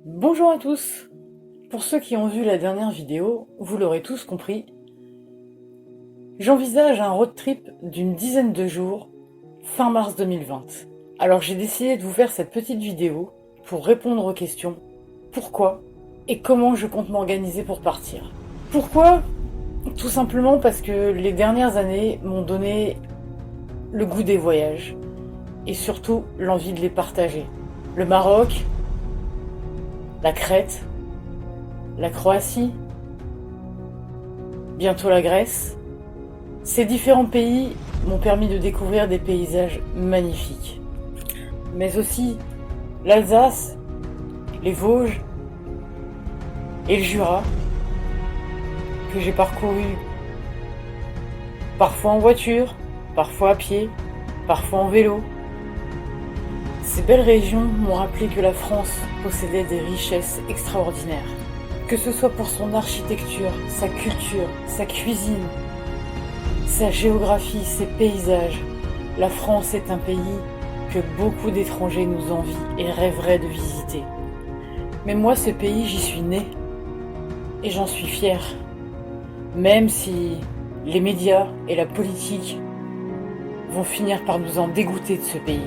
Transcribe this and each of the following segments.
Bonjour à tous. Pour ceux qui ont vu la dernière vidéo, vous l'aurez tous compris, j'envisage un road trip d'une dizaine de jours, fin mars 2020. Alors j'ai décidé de vous faire cette petite vidéo pour répondre aux questions pourquoi et comment je compte m'organiser pour partir. Pourquoi ? Tout simplement parce que les dernières années m'ont donné le goût des voyages et surtout l'envie de les partager. Le Maroc, la Crète, la Croatie, bientôt la Grèce. Ces différents pays m'ont permis de découvrir des paysages magnifiques. Mais aussi l'Alsace, les Vosges et le Jura, que j'ai parcouru parfois en voiture, parfois à pied, parfois en vélo. Ces belles régions m'ont rappelé que la France possédait des richesses extraordinaires. Que ce soit pour son architecture, sa culture, sa cuisine, sa géographie, ses paysages, la France est un pays que beaucoup d'étrangers nous envient et rêveraient de visiter. Mais moi, ce pays, j'y suis née et j'en suis fière. Même si les médias et la politique vont finir par nous en dégoûter de ce pays.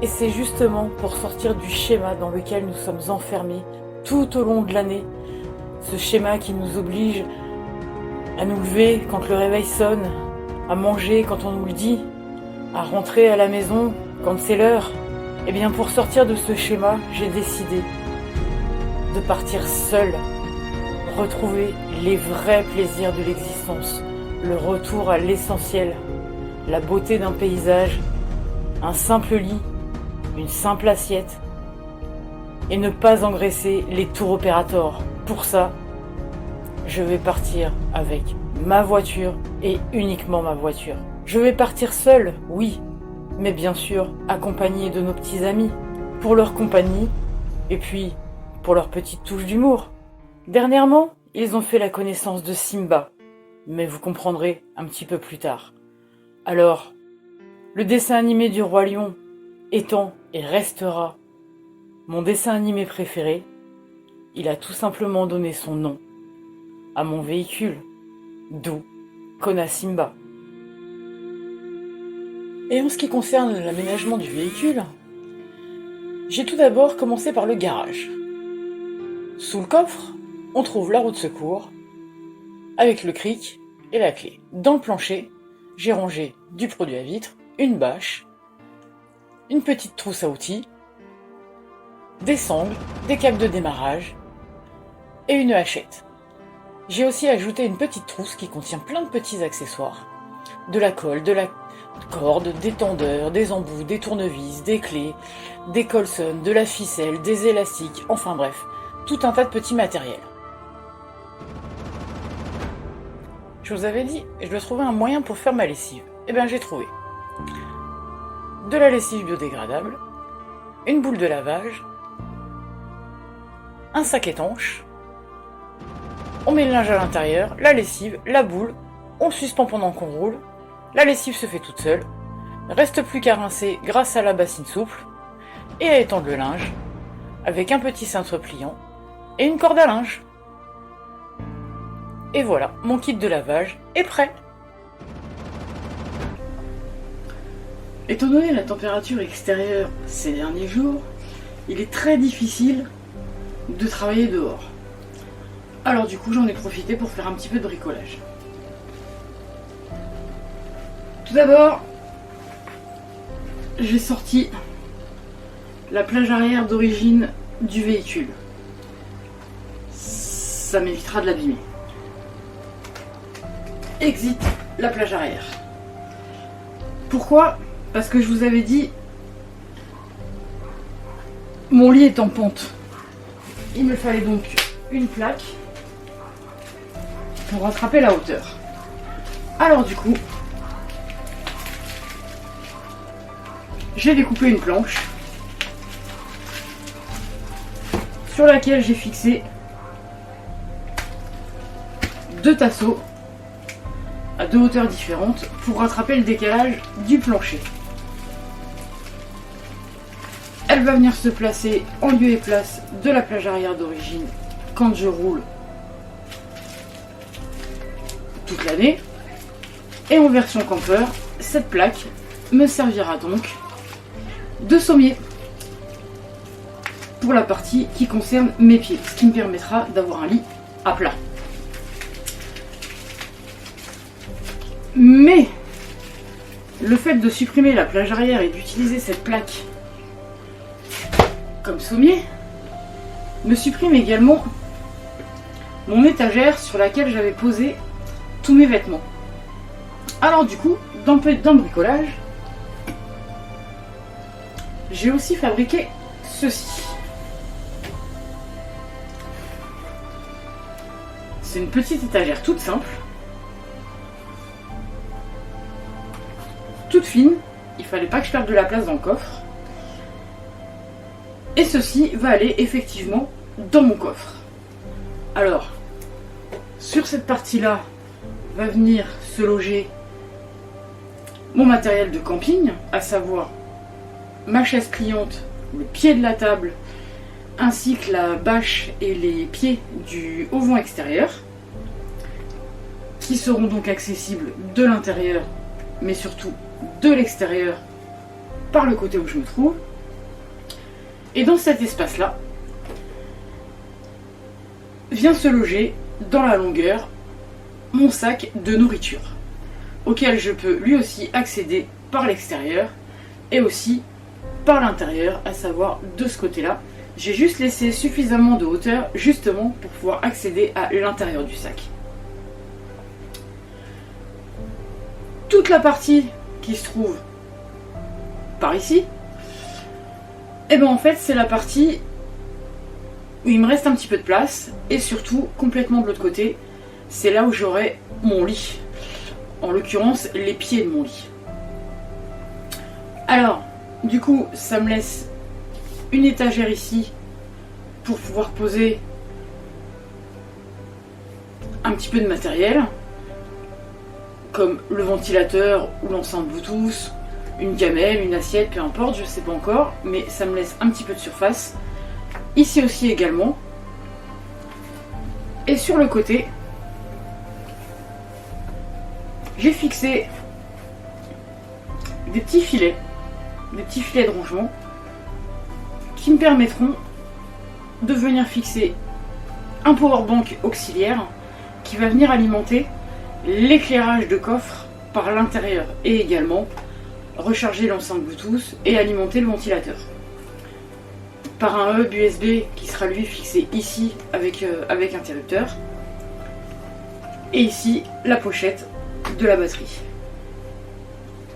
Et c'est justement pour sortir du schéma dans lequel nous sommes enfermés tout au long de l'année, ce schéma qui nous oblige à nous lever quand le réveil sonne, à manger quand on nous le dit, à rentrer à la maison quand c'est l'heure. Et bien pour sortir de ce schéma, j'ai décidé de partir seule, retrouver les vrais plaisirs de l'existence, le retour à l'essentiel, la beauté d'un paysage, un simple lit, une simple assiette, et ne pas engraisser les tour operators. Pour ça, je vais partir avec ma voiture et uniquement ma voiture. Je vais partir seule, oui, mais bien sûr accompagnée de nos petits amis, pour leur compagnie et puis pour leur petite touche d'humour. Dernièrement, ils ont fait la connaissance de Simba, mais vous comprendrez un petit peu plus tard. Alors, le dessin animé du Roi Lion étant et restera mon dessin animé préféré, il a tout simplement donné son nom à mon véhicule, d'où Kona Simba. Et en ce qui concerne l'aménagement du véhicule, j'ai tout d'abord commencé par le garage. Sous le coffre, on trouve la roue de secours, avec le cric et la clé. Dans le plancher, j'ai rangé du produit à vitre, une bâche, une petite trousse à outils, des sangles, des câbles de démarrage et une hachette. J'ai aussi ajouté une petite trousse qui contient plein de petits accessoires, de la colle, de la corde, des tendeurs, des embouts, des tournevis, des clés, des colsons, de la ficelle, des élastiques, enfin bref, tout un tas de petits matériels. Je vous avais dit, je dois trouver un moyen pour faire ma lessive. Eh bien j'ai trouvé. De la lessive biodégradable, une boule de lavage, un sac étanche, on met le linge à l'intérieur, la lessive, la boule, on suspend pendant qu'on roule, la lessive se fait toute seule, reste plus qu'à rincer grâce à la bassine souple et à étendre le linge avec un petit cintre pliant et une corde à linge. Et voilà, mon kit de lavage est prêt. Étant donné la température extérieure ces derniers jours, il est très difficile de travailler dehors. Alors du coup, j'en ai profité pour faire un petit peu de bricolage. Tout d'abord, j'ai sorti la plage arrière d'origine du véhicule. Ça m'évitera de l'abîmer. Exit la plage arrière. Pourquoi ? Parce que je vous avais dit, mon lit est en pente. Il me fallait donc une plaque pour rattraper la hauteur. Alors du coup, j'ai découpé une planche sur laquelle j'ai fixé deux tasseaux à deux hauteurs différentes pour rattraper le décalage du plancher. Elle Elle va venir se placer en lieu et place de la plage arrière d'origine quand je roule toute l'année. Et en version campeur, cette plaque me servira donc de sommier pour la partie qui concerne mes pieds, ce qui me permettra d'avoir un lit à plat. Mais le fait de supprimer la plage arrière et d'utiliser cette plaque comme sommier me supprime également mon étagère sur laquelle j'avais posé tous mes vêtements. Alors du coup, dans le bricolage, j'ai aussi fabriqué ceci. C'est une petite étagère toute simple, toute fine. Il fallait pas que je perde de la place dans le coffre. Et ceci va aller effectivement dans mon coffre. Alors, sur cette partie-là, va venir se loger mon matériel de camping, à savoir ma chaise pliante, le pied de la table, ainsi que la bâche et les pieds du auvent extérieur, qui seront donc accessibles de l'intérieur, mais surtout de l'extérieur, par le côté où je me trouve. Et dans cet espace-là, vient se loger dans la longueur mon sac de nourriture, auquel je peux lui aussi accéder par l'extérieur et aussi par l'intérieur, à savoir de ce côté-là. J'ai juste laissé suffisamment de hauteur justement pour pouvoir accéder à l'intérieur du sac. Toute la partie qui se trouve par ici, et bien en fait c'est la partie où il me reste un petit peu de place, et surtout complètement de l'autre côté, c'est là où j'aurai mon lit. En l'occurrence, les pieds de mon lit. Alors, du coup, ça me laisse une étagère ici pour pouvoir poser un petit peu de matériel, comme le ventilateur ou l'enceinte Bluetooth, une gamelle, une assiette, peu importe, je sais pas encore, mais ça me laisse un petit peu de surface. Ici aussi également. Et sur le côté, j'ai fixé des petits filets de rangement qui me permettront de venir fixer un powerbank auxiliaire qui va venir alimenter l'éclairage de coffre par l'intérieur et également recharger l'enceinte Bluetooth et alimenter le ventilateur par un hub USB qui sera lui fixé ici avec interrupteur, et ici la pochette de la batterie.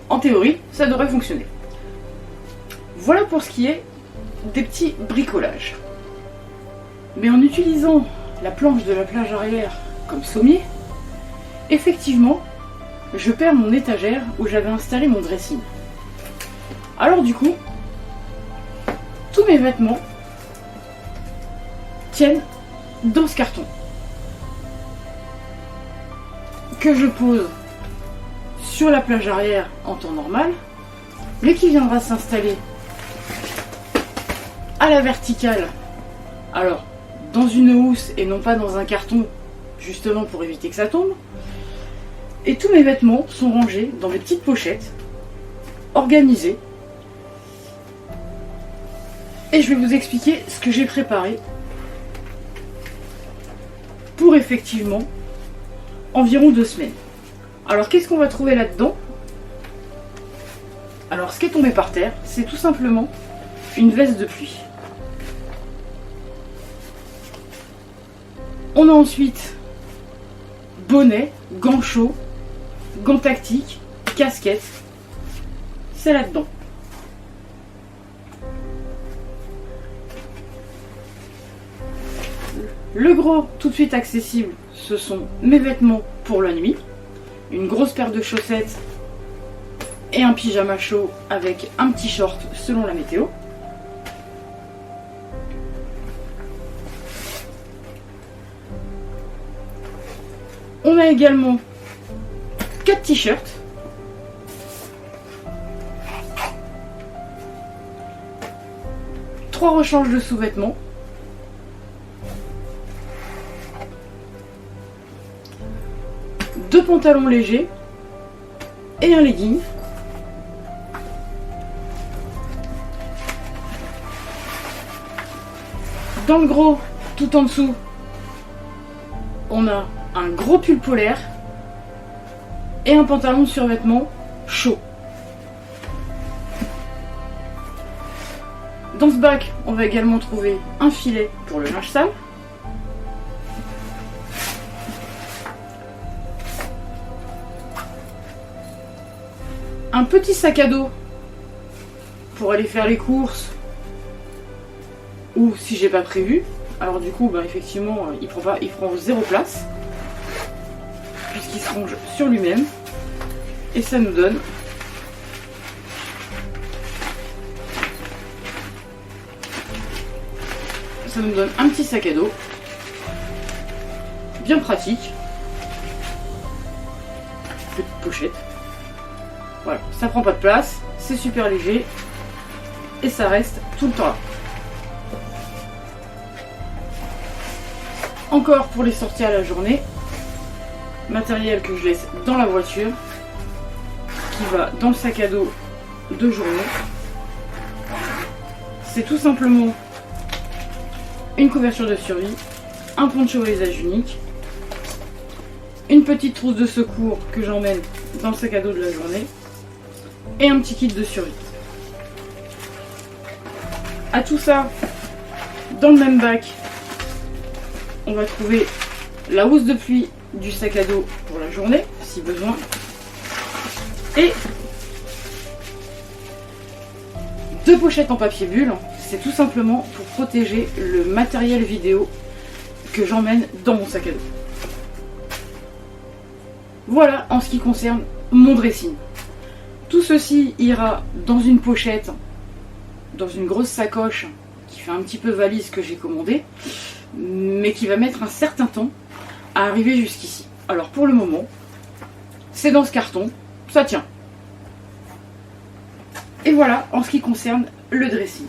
En théorie, ça devrait fonctionner. Voilà pour ce qui est des petits bricolages. Mais en utilisant la planche de la plage arrière comme sommier, effectivement, je perds mon étagère où j'avais installé mon dressing. Alors du coup, tous mes vêtements tiennent dans ce carton que je pose sur la plage arrière en temps normal, mais qui viendra s'installer à la verticale, alors dans une housse et non pas dans un carton, justement pour éviter que ça tombe. Et tous mes vêtements sont rangés dans des petites pochettes, organisées. Et je vais vous expliquer ce que j'ai préparé pour effectivement environ 2 semaines. Alors qu'est-ce qu'on va trouver là-dedans? Alors ce qui est tombé par terre, c'est tout simplement une veste de pluie. On a ensuite bonnet, gants chauds, gants tactiques, casquette. C'est là-dedans. Le gros, tout de suite accessible, ce sont mes vêtements pour la nuit. Une grosse paire de chaussettes et un pyjama chaud avec un petit short selon la météo. On a également 4 t-shirts. 3 rechanges de sous-vêtements. Deux pantalons légers et un legging. Dans le gros, tout en dessous, on a un gros pull polaire et un pantalon de survêtement chaud. Dans ce bac, on va également trouver un filet pour le linge sale, un petit sac à dos pour aller faire les courses ou si j'ai pas prévu. Alors du coup, effectivement, il prend 0 place puisqu'il se range sur lui-même et ça nous donne un petit sac à dos bien pratique, petite pochette. Voilà, ça prend pas de place, c'est super léger et ça reste tout le temps là. Encore pour les sorties à la journée, matériel que je laisse dans la voiture, qui va dans le sac à dos de journée. C'est tout simplement une couverture de survie, un poncho à usage unique, une petite trousse de secours que j'emmène dans le sac à dos de la journée et un petit kit de survie. À tout ça, dans le même bac, on va trouver la housse de pluie du sac à dos pour la journée, si besoin. Et 2 pochettes en papier bulle, c'est tout simplement pour protéger le matériel vidéo que j'emmène dans mon sac à dos. Voilà en ce qui concerne mon dressing. Tout ceci ira dans une pochette, dans une grosse sacoche qui fait un petit peu valise que j'ai commandée, mais qui va mettre un certain temps à arriver jusqu'ici. Alors pour le moment, c'est dans ce carton, ça tient. Et voilà en ce qui concerne le dressing.